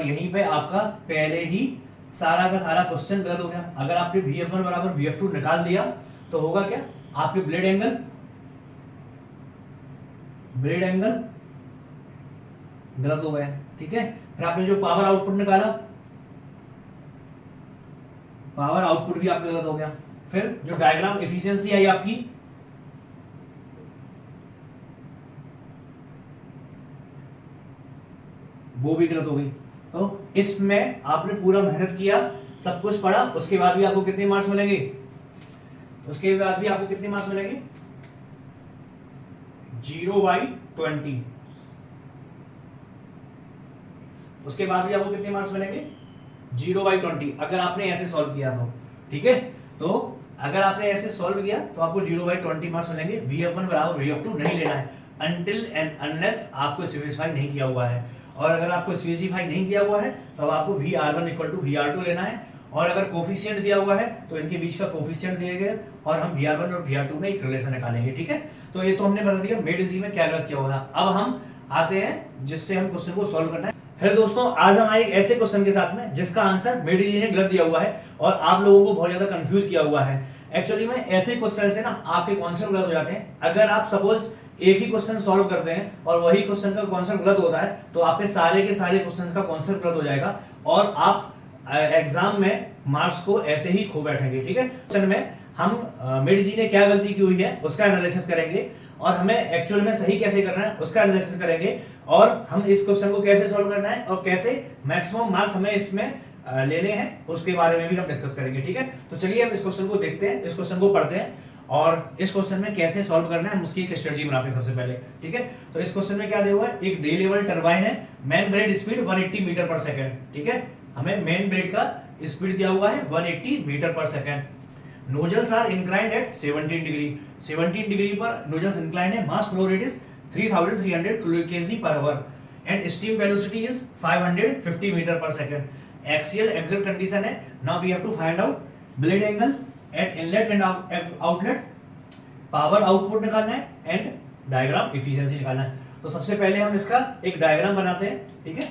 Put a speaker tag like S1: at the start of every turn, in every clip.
S1: यहीं पे आपका पहले ही सारा का सारा क्वेश्चन गलत हो गया। अगर आपने VF1 बराबर VF2 निकाल दिया तो होगा क्या, आपके ब्लेड एंगल गलत हो गए। ठीक है, फिर आपने जो पावर आउटपुट निकाला, पावर आउटपुट भी आपका गलत हो गया। फिर जो डायग्राम एफिशिएंसी आई आपकी, वो भी गलत हो गई। तो इसमें आपने पूरा मेहनत किया, सब कुछ पढ़ा, उसके बाद भी आपको कितने मार्क्स मिलेंगे, उसके बाद भी आपको कितने मार्क्स मिलेंगे, 0/20। उसके बाद भी आपको कितने मार्क्स मिलेंगे, 0/20, अगर आपने ऐसे सॉल्व किया तो। ठीक है, तो अगर आपने ऐसे सॉल्व किया तो आपको 0/20 मार्क्स मिलेंगे। VF1 बराबर VF2 नहीं लेना है अनटिल एंड अनलेस आपको स्पेसिफाई नहीं किया हुआ है। और अगर आपको स्पेसिफाई नहीं किया हुआ है तो आपको VR1 = VR2 लेना है। और अगर कोफिशिएंट दिया हुआ है तो इनके बीच का कोफिशिएंट दिए गए और हम VR1 और VR2 में एक रिलेशन निकालेंगे। ठीक है, तो ये तो हमने बता दिया मेड इजी में क्या गलत किया हुआ था। अब हम आते हैं जिससे हम क्वेश्चन को सॉल्व करना है। हेलो दोस्तों, आज हम आए एक ऐसे क्वेश्चन के साथ में जिसका आंसर मेड इजी ने गलत दिया हुआ है और आप लोगों को बहुत ज्यादा कंफ्यूज किया हुआ है। एक्चुअली में ऐसे क्वेश्चन से ना आपके कॉन्सेप्ट गलत हो जाते हैं। अगर आप सपोज एक ही क्वेश्चन सॉल्व करते हैं और वही क्वेश्चन का कॉन्सेप्ट गलत होता है तो आपके सारे के सारे क्वेश्चंस का कॉन्सेप्ट गलत हो जाएगा और आप एग्जाम में मार्क्स को ऐसे ही खो बैठेंगे। ठीक है, क्वेश्चन में हम मेड जी ने क्या गलती की हुई है उसका एनालिसिस करेंगे और हमें एक्चुअल में सही कैसे करना है उसका एनालिसिस करेंगे और हम इस क्वेश्चन को कैसे सॉल्व करना है और कैसे मैक्सिमम मार्क्स हमें इसमें लेने हैं उसके बारे में भी हम डिस्कस करेंगे। ठीक है, तो चलिए हम इस क्वेश्चन को देखते हैं, इस क्वेश्चन को पढ़ते हैं और इस क्वेश्चन में कैसे सॉल्व करना है हम उसकी एक स्ट्रेटजी बनाते हैं सबसे पहले। ठीक है, तो इस क्वेश्चन में क्या दिया हुआ है, एक डी लेवल टरबाइन है, main blade speed 180 metre per second. ठीक है, हमें मेन ब्लेड का स्पीड दिया हुआ है 180 metre per second. Nozzles are inclined at 17 degree, 17 degree पर नोजल्स इंक्लाइंड है। Mass flow rate is 3300 kg per hour and steam velocity is 550 metre per second. Axial exit condition है। Now we have to find out blade angle at inlet and outlet, power output निकालना है and diagram efficiency निकालना है। तो सबसे पहले हम इसका एक डायग्राम बनाते हैं। ठीक है,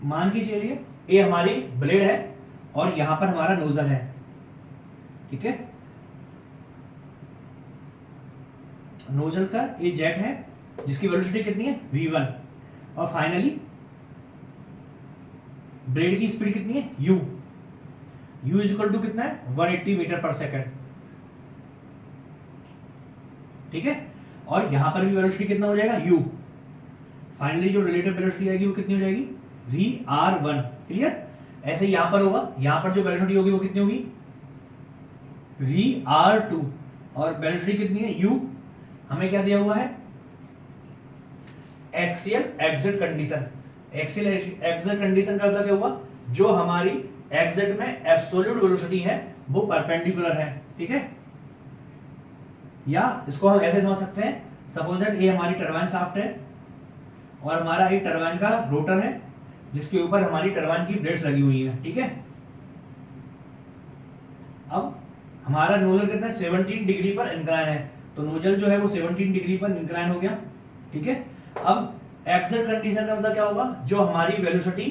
S1: मान के चलिए ये हमारी ब्लेड है और यहां पर हमारा नोजल है। ठीक है, नोजल का ये जेट है जिसकी वेलोसिटी कितनी है V1 और फाइनली ब्लेड की स्पीड कितनी है U इक्वल टू कितना है 180 मीटर पर सेकंड। ठीक है, और यहां पर भी वेलोसिटी कितना हो जाएगा U। फाइनली जो रिलेटिव वेलोसिटी आएगी वो कितनी हो जाएगी VR1। क्लियर, ऐसे यहां पर होगा, यहां पर जो वेलोसिटी होगी वो कितनी होगी VR2 और वेलोसिटी कितनी है U। हमें क्या दिया हुआ है axial exit condition. Axial exit condition का मतलब क्या हुआ, जो हमारी एक्सिट में एब्सोल्यूट वेलोसिटी है वो परपेंडिकुलर है। ठीक है, या इसको हम ऐसे समझ सकते हैं, सपोज दैट ये हमारी टरबाइन शाफ्ट है और हमारा एक टरबाइन का रोटर है जिसके ऊपर हमारी टरबाइन की ब्लेड्स लगी हुई है। ठीक है, अब हमारा नोजल कितना है 17 डिग्री पर इंक्लाइन है, तो नोजल जो है वो 17 डिग्री पर इंक्लाइन हो गया। ठीक है, अब एक्सियल कंडीशन का मतलब क्या होगा, जो हमारी वेलोसिटी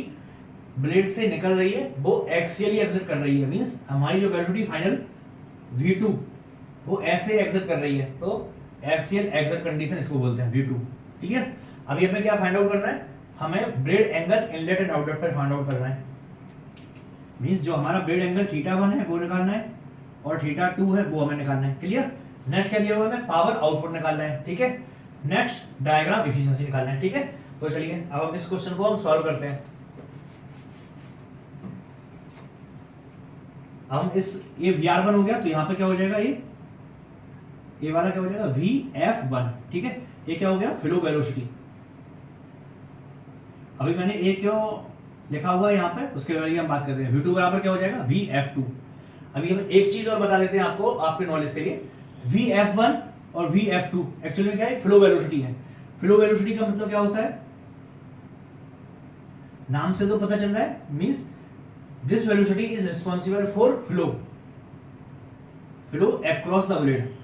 S1: ब्लेड से निकल रही है वो एक्सियली एग्जिट कर रही है, मींस हमारी जो वेलोसिटी फाइनल V2 वो ऐसे एग्जिट कर रही है, तो एक्सियल एग्जिट कंडीशन इसको बोलते हैं V2। ठीक है, अभी हमें क्या फाइंड आउट करना है, हमें blade angle inlet and outlet पर फाइंड आउट करना है। मींस जो हमारा ब्लेड एंगल θ1 है वो निकालना है और θ2 है वो हमें निकालना है। क्लियर, नेक्स्ट क्या दिया हुआ है, पावर आउटपुट निकालना है। ठीक है, नेक्स्ट डायग्राम एफिशिएंसी निकालना है। ठीक है, तो चलिए अब हम इस क्वेश्चन को हम सॉल्व करते हैं। हम इस ये VR1 हो गया तो यहां पे क्या हो जाएगा, ये वाला क्या हो जाएगा VF1। ठीक है, ये क्या हो गया फ्लो वेलोसिटी। अभी मैंने ये क्यों लिखा हुआ है यहाँ पे उसके बारे में हम बात करते हैं। V2 बराबर क्या हो जाएगा VF2। अभी हम एक चीज और बता देते हैं आपको आपके नॉलेज के लिए, VF1 और VF2 एक्चुअली में क्या है, फ्लो वेलोसिटी है। फ्लो वेलोसिटी का मतलब क्या होता है, नाम से तो पता चल रहा है, means this velocity is responsible for flow across the blade.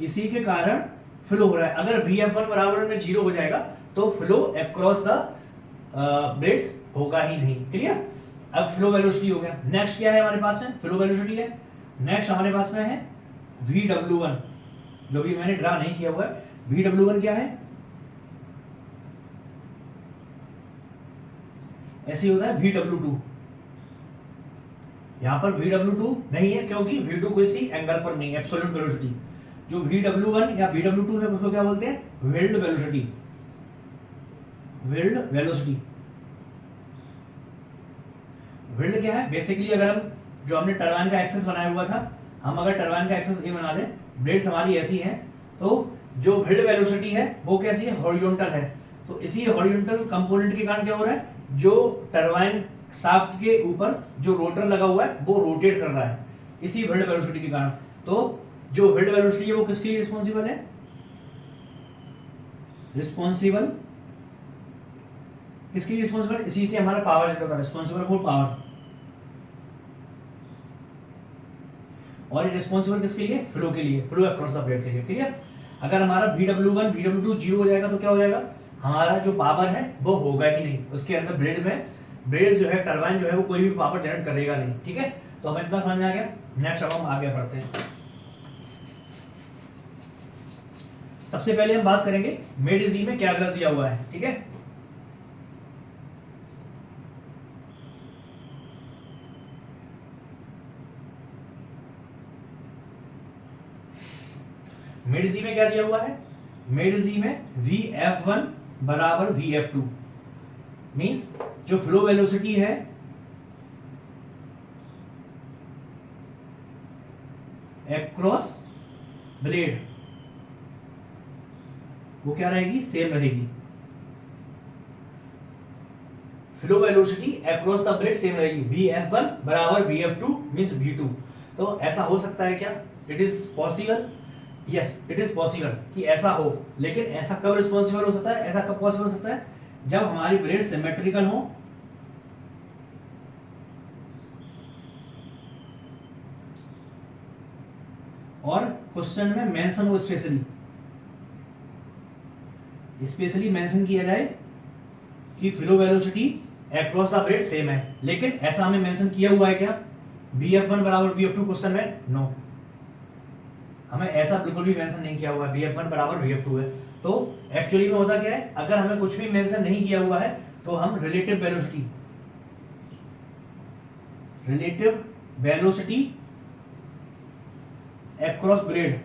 S1: इसी के कारण फ्लो हो रहा है। अगर Vf1 बराबर में 0 हो जाएगा तो फ्लो अक्रॉस द ब्लेड्स होगा ही नहीं। क्लियर? अब फ्लो वेलोसिटी हो गया। नेक्स्ट क्या है हमारे पास में? फ्लो वेलोसिटी है। नेक्स्ट हमारे पास में है Vw1, जो भी मैंने ड्रा नहीं किया हुआ है। Vw1 क्या है? ऐसे ही होता है Vw2। यहां पर Vw2 नहीं है क्योंकि V2 किसी एंगल पर नहीं, एब्सोल्यूट वेलोसिटी। जो Vw1 या Vw2 है उसको क्या बोलते हैं? Whirl velocity. Whirl velocity. Whirl क्या है? बेसिकली अगर हम जो हमने टरबाइन का एक्सेस बनाया हुआ था, हम अगर टरबाइन का एक्सेस ये बना लें, ब्लेड्स हमारी ऐसी हैं, तो जो विल्ड वेलोसिटी है वो कैसी है? हॉरिजॉन्टल है। तो इसी हॉरिजॉन्टल कंपोनेंट के कारण क्या हो रहा है? जो टरबाइन शाफ्ट के ऊपर जो रोटर लगा हुआ है वो रोटेट कर रहा है इसी विल्ड वेलोसिटी के कारण। तो जो विल्ड वेलोसिटी है वो किसके लिए रिस्पॉन्सिबल है? रिस्पॉन्सिबल किसके लिए रिस्पॉन्सिबल? इसी से हमारा पावर जनरेट होता है, रिस्पॉन्सिबल फॉर पावर। और ये रिस्पॉन्सिबल किसके लिए? फ्लो के लिए, फ्लो अक्रॉस द ब्लेड के लिए। क्लियर? अगर हमारा Vw1 Vw2 0 हो जाएगा तो क्या हो जाएगा? हमारा जो पावर है वो होगा ही नहीं उसके अंदर। ब्लेड जो है, टरबाइन जो है वो कोई भी पावर जनरेट करेगा नहीं। ठीक है, तो हमें इतना समझ में आ गया। नेक्स्ट अब हम आगे बढ़ते हैं। सबसे पहले हम बात करेंगे मेडिजी में क्या गलत दिया हुआ है। ठीक है, मेडिजी में क्या दिया हुआ है? मेडिजी में Vf1 बराबर Vf2 मींस जो फ्लो वेलोसिटी है अक्रॉस ब्लेड वो क्या रहेगी? सेम रहेगी। Flow velocity across the blade same रहेगी। Vf1 बराबर Vf2 मींस V2। तो ऐसा हो सकता है क्या? It is possible. Yes, it is possible कि ऐसा हो, लेकिन ऐसा कब रिस्पॉन्सिबल हो सकता है? ऐसा कब पॉसिबल हो सकता है? जब हमारी ब्लेड सिमेट्रिकल हो और क्वेश्चन में मेंशन हो, स्पेशली मेंशन किया जाए कि flow velocity across the blade same है। लेकिन ऐसा हमें मेंशन किया हुआ है क्या? Vf1 बराबर Vf2 क्वेश्चन में? नो, हमें ऐसा बिल्कुल भी मेंशन नहीं किया हुआ है। Vf1 बराबर Vf2 है। तो एक्चुअली में होता क्या है? अगर हमें कुछ भी मेंशन नहीं किया हुआ है तो हम रिलेटिव वेलोसिटी अक्रॉस ब्लेड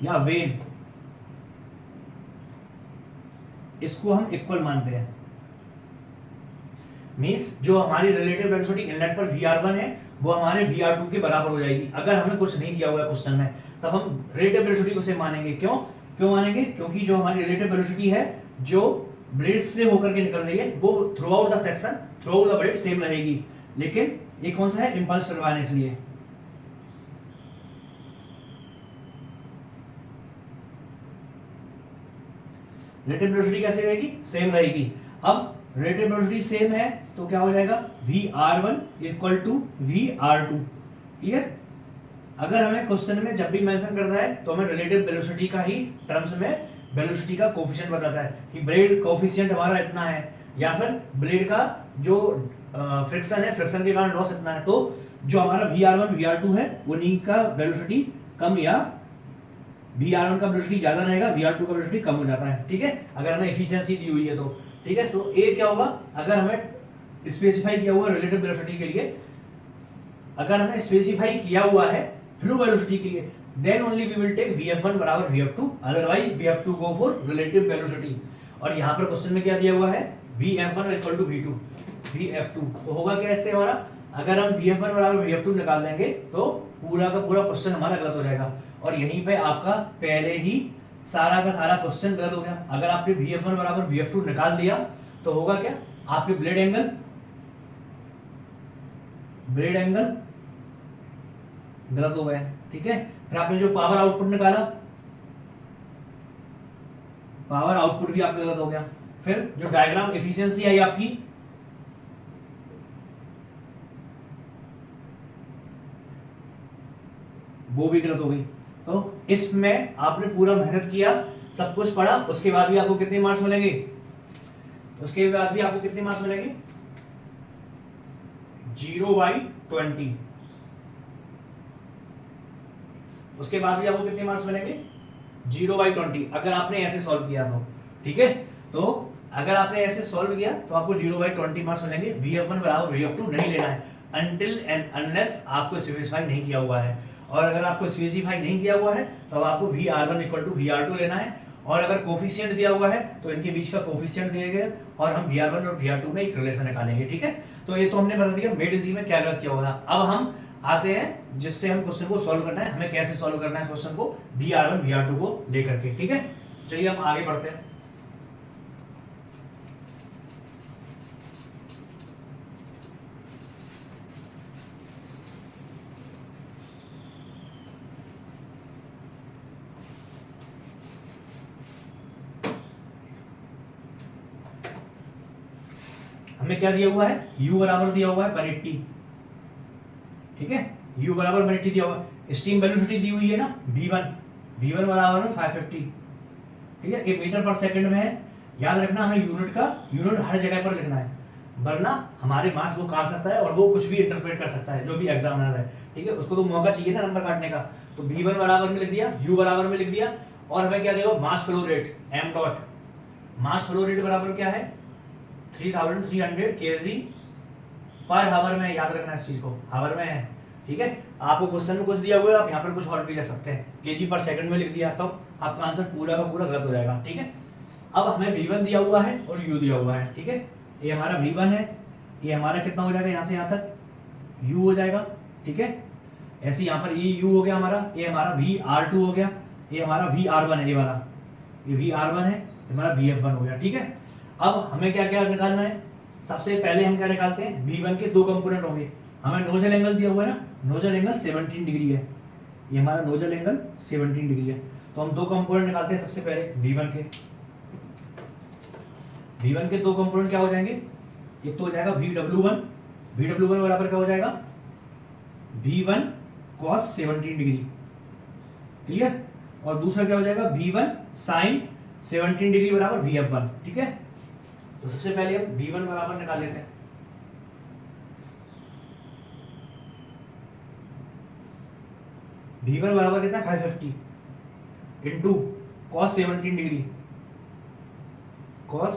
S1: या वेन, इसको हम इक्वल मानते हैं। मींस जो हमारी रिलेटिव वेलोसिटी इनलेट पर Vr1 है वो हमारे Vr2 के बराबर हो जाएगी। अगर हमें कुछ नहीं दिया हुआ है क्वेश्चन में तब हम रिलेटिव वेलोसिटी को सेम मानेंगे। क्यों मानेंगे? क्योंकि जो हमारी रिलेटिव वेलोसिटी है जो ब्लेड से होकर के निकल रही है वो through out the section, through out the blade same रहेगी। लेकिन ये कौन सा है? इंपल्स टरबाइन, इसलिए रिलेटिव वेलोसिटी कैसे रहेगी? सेम रहेगी। अब रिलेटिव वेलोसिटी सेम है तो क्या हो जाएगा? Vr1 equal to Vr2। Clear? अगर हमें क्वेश्चन में जब भी मेंशन करता है तो हमें रिलेटिव वेलोसिटी का ही टर्म्स में वेलोसिटी का कोफिशिएंट बताता है कि ब्लेड कोफिशिएंट हमारा इतना है, या फिर ब्लेड का जो फ्रिक्शन है, फ्रिक्शन के कारण लॉस इतना है। तो जो हमारा Vr1 Vr2 है उन्हीं का वेलोसिटी कम, या Vr1 का वेलोसिटी ज्यादा रहेगा, Vr2 का वेलोसिटी कम हो जाता है। ठीक है, अगर हमें एफिशिएंसी दी हुई है तो। ठीक है, तो ये क्या होगा? अगर हमें स्पेसिफाई किया हुआ रिलेटिव वेलोसिटी के लिए, अगर हमें स्पेसिफाई किया हुआ है फ्लो वेलोसिटी के लिए, then only we will take Vf1 बराबर Vf2, otherwise we have to go for relative velocity. और यहाँ पर क्वेश्चन में क्या दिया हुआ है? Vf1 equal to V2, Vf2। तो होगा क्या इससे हमारा? अगर हम Vf1 बराबर Vf2 निकाल देंगे तो पूरा का पूरा क्वेश्चन हमारा गलत हो जाएगा। और यहीं पे आपका पहले ही सारा का सारा क्वेश्चन गलत हो गया। अगर आपने Vf1 बराबर Vf2 निकाल दिया तो होगा क्या? आपके ब्लेड एंगल गलत हो गया। ठीक है, फिर आपने जो पावर आउटपुट निकाला, पावर आउटपुट भी आपका गलत हो गया। फिर जो डायग्राम एफिशिएंसी आई आपकी, वो भी गलत हो गई। तो इसमें आपने पूरा मेहनत किया, सब कुछ पढ़ा, उसके बाद भी आपको कितने मार्क्स मिलेंगे? उसके बाद भी आपको कितने मार्क्स मिलेंगे? 0/20। उसके बाद भी आपको कितने मार्क्स मिलेंगे? 0/20 अगर आपने ऐसे सॉल्व किया तो। ठीक है, तो अगर आपने ऐसे सॉल्व किया तो आपको 0/20 मार्क्स मिलेंगे। VF1 बराबर VF2 नहीं लेना है अनटिल एंड अनलेस आपको स्पेसिफाई नहीं किया हुआ है। और अगर आपको स्पेसिफाई नहीं किया हुआ है तो आपको VR1 = VR2 लेना है। और अगर कोफिशिएंट दिया हुआ है तो इनके बीच का कोफिशिएंट दिया गया और हम VR1 और VR2 में एक रिलेशन निकालेंगे। ठीक है, तो ये तो हमने बता दिया मेड इजी में क्या गलत किया हुआ था। अब हम आते हैं जिससे हम क्वेश्चन को सॉल्व करना है, हमें कैसे सॉल्व करना है क्वेश्चन को VR1 VR2 को लेकर के। ठीक है, चलिए हम आगे बढ़ते हैं। हमें क्या दिया हुआ है? U बराबर दिया हुआ है 180। ठीक है, U बराबर 180 दिया हुआ है। स्टीम वेलोसिटी दी हुई है ना V1 बराबर में 550। ठीक है, ये मीटर पर सेकंड में है। याद रखना हमें यूनिट हर जगह पर लिखना है, वरना हमारे मार्क्स वो काट सकता है और वो कुछ भी इंटरप्रेट कर सकता है जो भी एग्जामिनर है। ठीक है, उसको तो मौका चाहिए ना नंबर काटने का। तो V1 बराबर में लिख दिया, U बराबर में लिख दिया, और हमें क्या देगा? मास फ्लो रेट m डॉट। मास फ्लो रेट बराबर क्या है? 3300 kg पर हावर में। याद रखना इस चीज को, हावर में है। ठीक है, आपको क्वेश्चन में कुछ दिया हुआ है, आप यहाँ पर कुछ और भी ले सकते हैं। kg पर सेकंड में लिख दिया तो आपका आंसर पूरा का पूरा गलत हो जाएगा। ठीक है, अब हमें V1 दिया हुआ है और U दिया हुआ है। ठीक है, ये हमारा V1 है, ये हमारा कितना हो जाएगा? यहाँ से यहाँ तक U हो जाएगा। ठीक है, ऐसे यहाँ पर ये U हो गया हमारा, ये हमारा VR2 हो गया, ये हमारा VR1 है, ये वाला ये VR1 है, हमारा VF1 हो गया। ठीक है, अब हमें क्या क्या निकालना है? सबसे पहले हम क्या निकालते हैं? V1 के दो कंपोनेंट होंगे। हमें नोजल एंगल दिया हुआ है ना, नोजल एंगल 17 डिग्री है, ये हमारा नोजल एंगल 17 डिग्री है। तो हम दो कंपोनेंट निकालते हैं सबसे पहले V1 के। V1 के दो कंपोनेंट क्या हो जाएंगे? एक तो हो जाएगा VW1 बराबर क्या हो जाएगा? V1 cos 17 degree. क्लियर? और दूसरा क्या हो जाएगा? V1 sin 17 डिग्री बराबर VF1। ठीक है, तो सबसे पहले हम V1 बराबर निकाल लेते हैं। V1 बराबर कितना? 550 इंटू cos 17 डिग्री। cos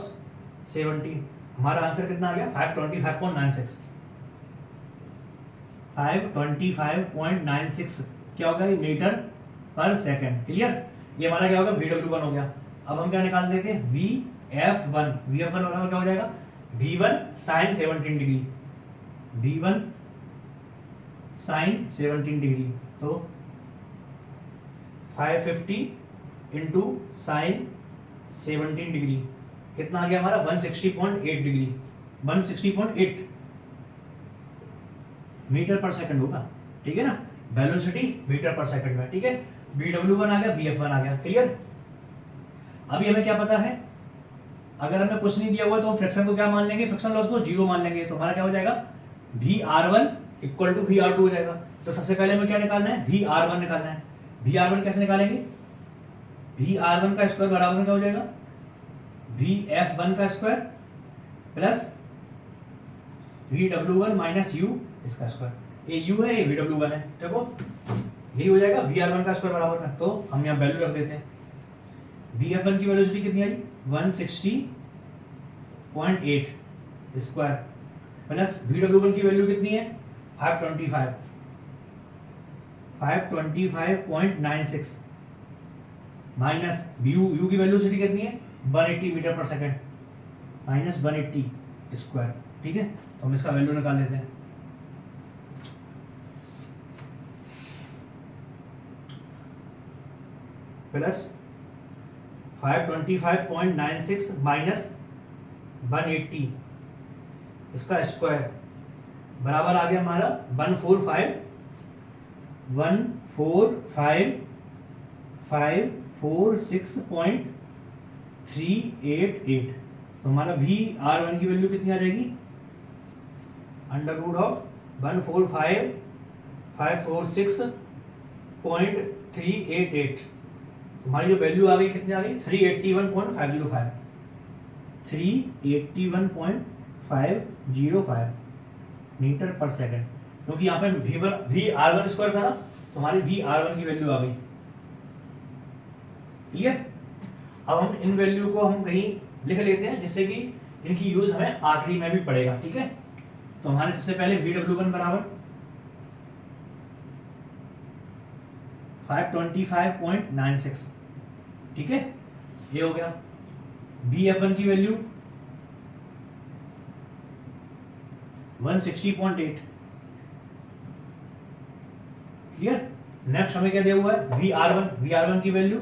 S1: 17 हमारा आंसर कितना आ गया? 525.96। 525.96 क्या होगा? Metre per second. क्लियर? ये हमारा क्या होगा? VW1 हो गया। अब हम क्या निकाल देते हैं? VF1 बराबर क्या हो जाएगा? V1 sin 17 degree. V1 sin 17 degree, तो 550 इंटू साइन 17 डिग्री कितना आ गया हमारा? 160.8 डिग्री। 160.8 मीटर पर सेकंड होगा। ठीक है ना, वेलोसिटी मीटर पर सेकंड में। ठीक है, VW1 आ गया, VF1 आ गया। क्लियर? अभी हमें क्या पता है? अगर हमें कुछ नहीं दिया हुआ है तो हम फ्रिक्शन को क्या मान लेंगे? फ्रिक्शन लॉस को 0 मान लेंगे। तो हमारा क्या हो जाएगा? VR1 = VR2 हो जाएगा। तो सबसे पहले हमें क्या निकालना है? VR1 निकालना है। VR1 कैसे निकालेंगे? VR1 का स्क्वायर बराबर क्या हो जाएगा? VF1 का square plus VW1 minus U इसका स्क्वायर। ये U है, ये VW1 है। देखो यही हो जाएगा VR1 का स्क्वायर बराबर में। तो हम यहाँ वैल्यू रख देते हैं। VF1 की वेलोसिटी कितनी आई? 160.8 स्क्वायर प्लस VW1 की वैल्यू कितनी है? 525.96 माइनस U की वेलोसिटी कितनी है? 180 metre per second minus 180 square. ठीक है, तो हम इसका वैल्यू निकाल लेते हैं। प्लस 525.96 माइनस 180 इसका स्क्वायर बराबर आ गया हमारा 145.546.388। तो हमारा VR1 की वैल्यू कितनी आ जाएगी? √145,546 381.388, हमारी जो वैल्यू आ गई कितनी आ गई 381.505, 381.505 मीटर पर सेकंड, क्योंकि यहाँ पे VR1 स्क्वायर था ना, तो हमारी VR1 की वैल्यू आ गई। क्लियर? अब हम इन वैल्यू को हम कहीं लिख लेते हैं जिससे कि इनकी यूज हमें आखिरी में भी पड़ेगा। ठीक है, तो हमारे सबसे पहले VW1 बराबर 525.96, ठीक है, ये हो गया। BF1 की वैल्यू 160.8, क्लियर। नेक्स्ट हमें क्या दिया हुआ है VR1 की वैल्यू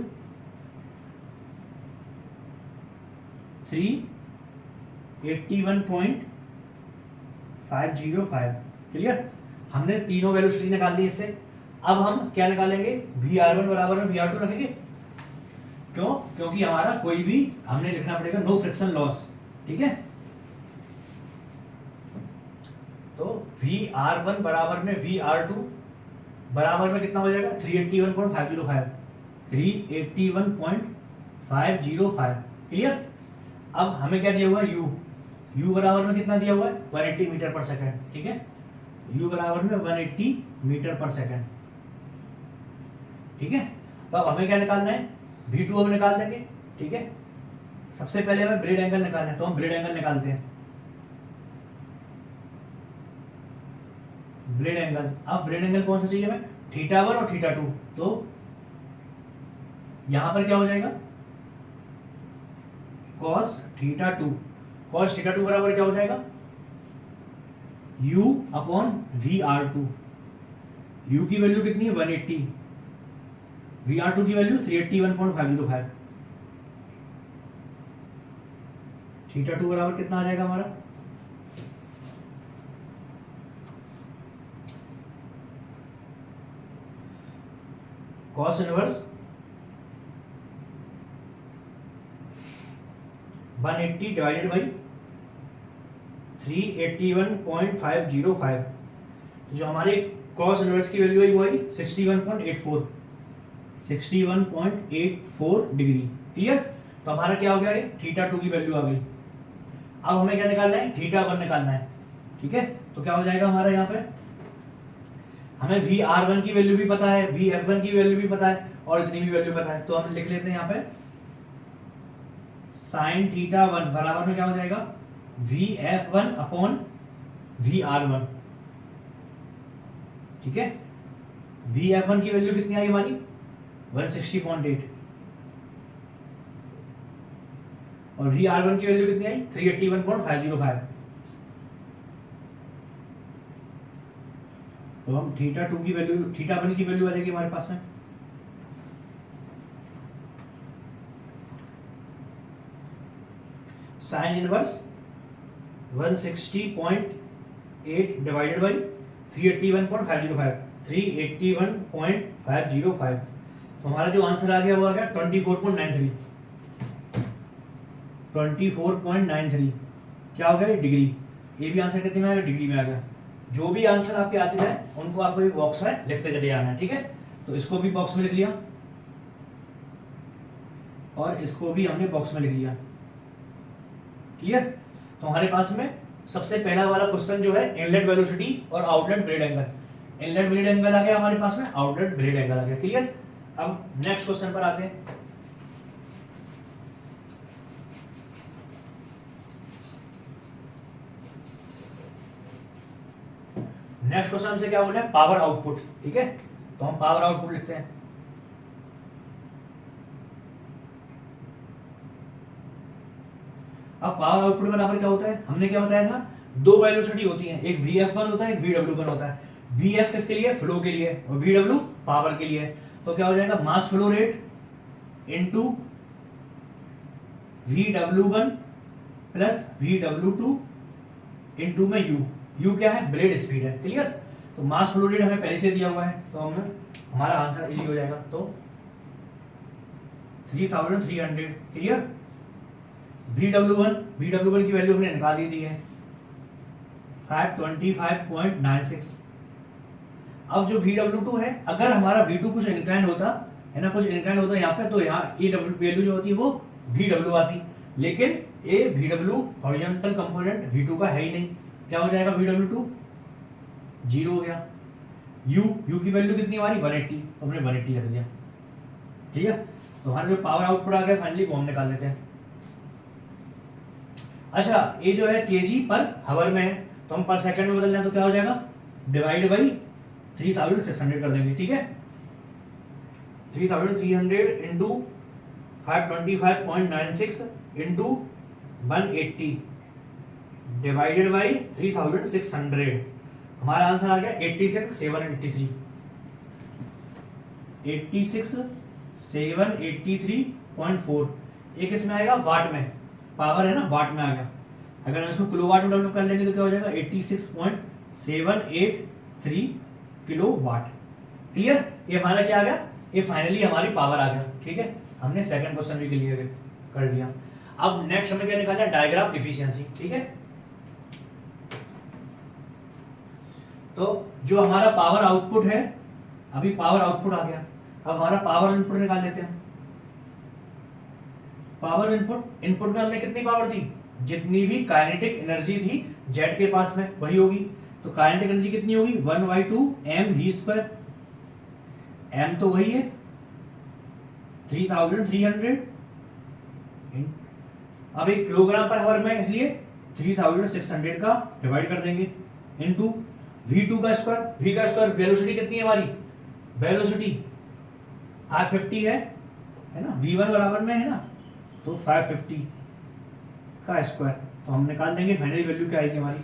S1: 381.505, क्लियर। हमने तीनों वेलोसिटी निकाल ली इससे। अब हम क्या निकालेंगे, VR1 बराबर में VR2 रखेंगे। क्यों? क्योंकि हमारा कोई भी हमने लिखना पड़ेगा नो फ्रिक्शन लॉस, ठीक है। तो VR1 बराबर में VR2 बराबर में कितना हो जाएगा 381.505, 381.505, क्लियर। अब हमें क्या दिया हुआ है U बराबर में कितना दिया हुआ है 180 मीटर पर सेकंड, ठीक है। U बराबर में 180 मीटर पर सेकंड, ठीक है। तो अब हमें क्या निकालना है, V2 हम निकाल देंगे, ठीक है। सबसे पहले हमें ब्लेड एंगल निकालना है, तो हम ब्लेड एंगल निकालते हैं। ब्लेड एंगल, अब ब्लेड एंगल कौन सा चाहिए हमें, θ1 और θ2। तो यहां पर क्या हो जाएगा cos θ2, cos θ2 बराबर क्या हो जाएगा U अपॉन VR2। U की वैल्यू कितनी है 180, VR2 की वैल्यू 381.505, θ2 बराबर कितना आ जाएगा हमारा cos इनवर्स 180 डिवाइडेड बाई 381.505, जो हमारे cos इनवर्स की वैल्यू आई वो आई 61.84 डिग्री, क्लियर। तो हमारा क्या हो गया है θ2 की वैल्यू आ गई। अब हमें क्या निकालना है θ1 निकालना है, ठीक है। तो क्या हो जाएगा हमारा यहाँ पे, हमें VR1 की वैल्यू भी पता है, VF1 की वैल्यू भी पता है और इतनी भी वैल्यू पता है। तो हम लिख लेते हैं यहाँ पे sin θ1 बराबर में क्या हो जाएगा VF1 अपॉन VR1, ठीक है। VF1 की वैल्यू कितनी आई हमारी 160.8 और VR1 की वैल्यू कितनी आई 381.505। तो हम θ2 की वैल्यू θ1 की वैल्यू आ जाएगी हमारे पास में साइन इनवर्स 160.8 डिवाइडेड बाई 381.505। तो हमारा जो आंसर आ गया वो आ गया 24.93 क्या हो गया डिग्री। ये भी आंसर कितने में आ गया, डिग्री में आ गया। जो भी आंसर आपके आते जाए उनको आपको एक बॉक्स में लिखते चले जाना है, ठीक है। तो इसको भी बॉक्स में लिख लिया और इसको भी हमने बॉक्स में लिख लिया, क्लियर। तो हमारे पास में सबसे पहला वाला क्वेश्चन जो है इनलेट वेलोसिटी और outlet blade angle, inlet blade angle आ गया हमारे पास में, आउटलेट ब्लेड एंगल आ गया, क्लियर। अब नेक्स्ट क्वेश्चन पर आते हैं। नेक्स्ट क्वेश्चन हमसे क्या बोला है पावर आउटपुट, ठीक है। तो हम पावर आउटपुट लिखते हैं। अब पावर आउटपुट बराबर क्या होता है, हमने क्या बताया था, दो वेलोसिटी होती है, एक VF1 होता है, एक VW1 होता है। VF किसके लिए, फ्लो के लिए, और VW पावर के लिए। तो क्या हो जाएगा मास flow rate into VW1 plus VW2 into में U क्या है, ब्लेड स्पीड है, क्लियर। तो मास फ्लो रेट हमें पहले से दिया हुआ है, तो हमें हमारा आंसर इजी हो जाएगा। तो 3300, क्लियर। VW1 की वैल्यू हमने निकाल ही दी है 525.96। अब जो VW2 है, अगर हमारा V2 कुछ इंक्लाइन होता है ना, कुछ इंक्लाइन होता यहाँ पे, तो यहाँ ये वैल्यू जो होती है वो VW आती, लेकिन ये VW हॉरिजॉन्टल कंपोनेंट V2 का है ही नहीं। क्या हो जाएगा VW2 0 हो गया। U की वैल्यू कितनी हमारी 180, तो हमने 180 रख दिया। ठीक है, तो हमारा जो पावर आउटपुट आ गया फाइनली वो हम निकाल लेते हैं। अच्छा, ये जो है केजी पर हावर में है, तो हम पर सेकंड में बदल लें तो क्या हो जाएगा, डिवाइड बाई 3600 कर देंगे। ठीक है, 3300 इंटू 525.96 इंटू 180 डिवाइडेड बाई 3600, हमारा आंसर आ गया 86,783। 86,783.4। एक इसमें आएगा वाट में, पावर है ना, वाट में आ गया। अगर हम इसको किलोवाट में डेवलप कर लेंगे तो क्या हो जाएगा 86.783 किलोवाट। क्लियर, ये हमारा क्या आ गया, ये फाइनली हमारी पावर आ गया। ठीक है, हमने सेकंड क्वेश्चन भी क्लियर कर लिया। अब नेक्स्ट हमें क्या निकालना है, डायग्राम एफिशिएंसी। ठीक है, तो जो हमारा पावर आउटपुट है, अभी पावर आउटपुट आ गया, अब हमारा पावर इनपुट निकाल लेते हैं। पावर इनपुट में हमने कितनी पावर दी, जितनी भी काइनेटिक एनर्जी थी जेट के पास में वही होगी। तो काइनेटिक एनर्जी कितनी होगी 1/2 mv², m तो वही है 3300। अब एक किलोग्राम पर हावर में, इसलिए 3600 का डिवाइड कर देंगे इनटू v2 का स्क्वायर। v का स्क्वायर वेलोसिटी कितनी है हमारी, वेलोसिटी 550 है ना, v1 बराबर में है ना, तो 550 का स्क्वायर, तो हम निकाल देंगे फाइनली वैल्यू क्या आएगी हमारी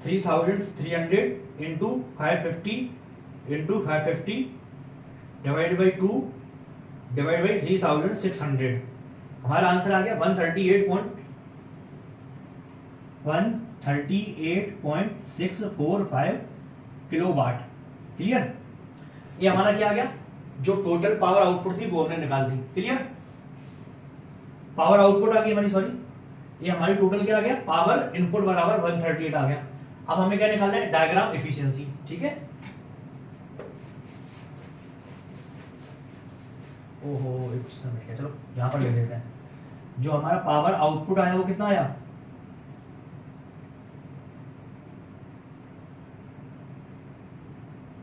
S1: 3300 into 550 divide by 2 divide by 3600, हमारा आंसर आ गया 138.645 किलोवाट। क्लियर, ये हमारा क्या आ गया, जो टोटल पावर आउटपुट थी वो हमने निकाल दी। क्लियर, पावर आउटपुट आ गई हमारी, सॉरी, ये हमारी टोटल क्या आ गया, पावर इनपुट बराबर 138 आ गया। अब हमें क्या निकालना है, डायग्राम एफिशिएंसी। ठीक है, ओहो एक क्वेश्चन मिल गया, चलो यहां पर ले लेते हैं। जो हमारा पावर आउटपुट आया वो कितना आया,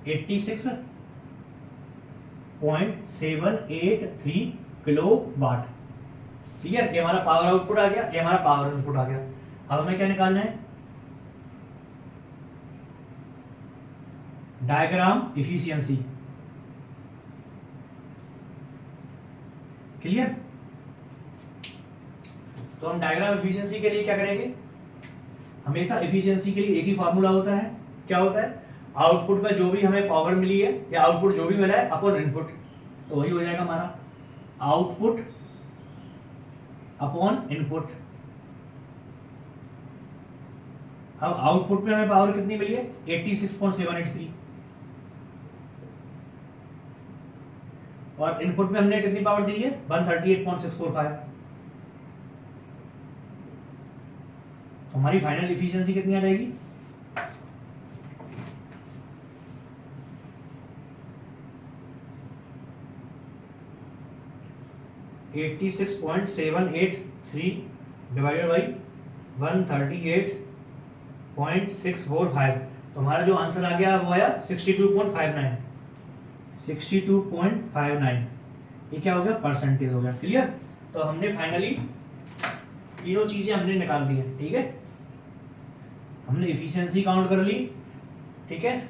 S1: .783 किलोवाट। क्लियर, ये हमारा पावर आउटपुट आ गया, ये हमारा पावर इनपुट आ गया। अब हमें क्या निकालना है, डायग्राम एफिशिएंसी। क्लियर, तो हम डायग्राम एफिशिएंसी के लिए क्या करेंगे, हमेशा एफिशिएंसी के लिए एक ही फॉर्मूला होता है। क्या होता है, आउटपुट में जो भी हमें पावर मिली है या आउटपुट जो भी मिला है अपॉन इनपुट, तो वही हो जाएगा हमारा आउटपुट अपॉन इनपुट। अब आउटपुट में हमें पावर कितनी मिली है 86.783, और इनपुट में हमने कितनी पावर दी है 138.645। तो हमारी फाइनल एफिशिएंसी कितनी आ जाएगी, $86.783 डिवाइडेड बाई 138.645। तो हमारा जो आंसर आ गया वो आया 62.59। 62.59 ये क्या हो गया, परसेंटेज हो गया। क्लियर, तो हमने फाइनली तीनों चीजें हमने निकाल दी है। ठीक है, हमने एफिशिएंसी काउंट कर ली, ठीक है,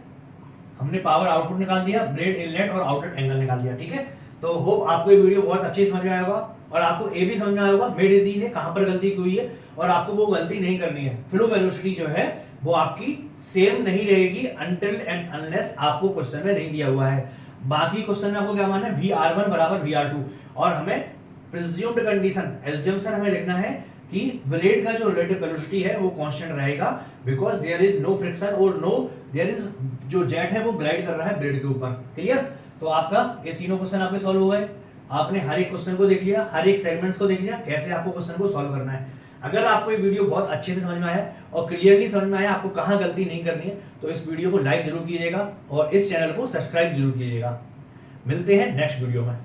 S1: हमने पावर आउटपुट निकाल दिया, ब्लेड इनलेट और आउटलेट एंगल निकाल दिया। ठीक है, तो होप आपको ये वीडियो बहुत अच्छे समझ में आया होगा, और आपको ये भी समझ में आया होगा मेड जी ने कहां पर गलती की हुई है, और आपको वो गलती नहीं करनी है। फ्लो वेलोसिटी जो है वो आपकी सेम नहीं रहेगी अनटिल एंड अनलेस आपको क्वेश्चन में नहीं दिया हुआ है। बाकी क्वेश्चन में आपको क्या मानना है, VR1 बराबर VR2, और हमें प्रिज्यूम्ड कंडीशन, एज्यूम्पशन हमें लिखना है कि ब्लेड का जो रिलेटिव वेलोसिटी है वो कांस्टेंट रहेगा, because there is no friction और नो देयर इज, जो जेट है वो ग्लाइड कर रहा है ब्लेड के ऊपर। क्लियर, तो आपका ये तीनों क्वेश्चन आपके सॉल्व हो गए। आपने हर एक क्वेश्चन को देख लिया, हर एक सेगमेंट्स को देख लिया, कैसे आपको क्वेश्चन को सॉल्व करना है। अगर आपको ये वीडियो बहुत अच्छे से समझ में आया और क्लियरली समझ में आया आपको कहाँ गलती नहीं करनी है, तो इस वीडियो को लाइक जरूर कीजिएगा और इस चैनल को सब्सक्राइब जरूर कीजिएगा। मिलते हैं नेक्स्ट वीडियो में।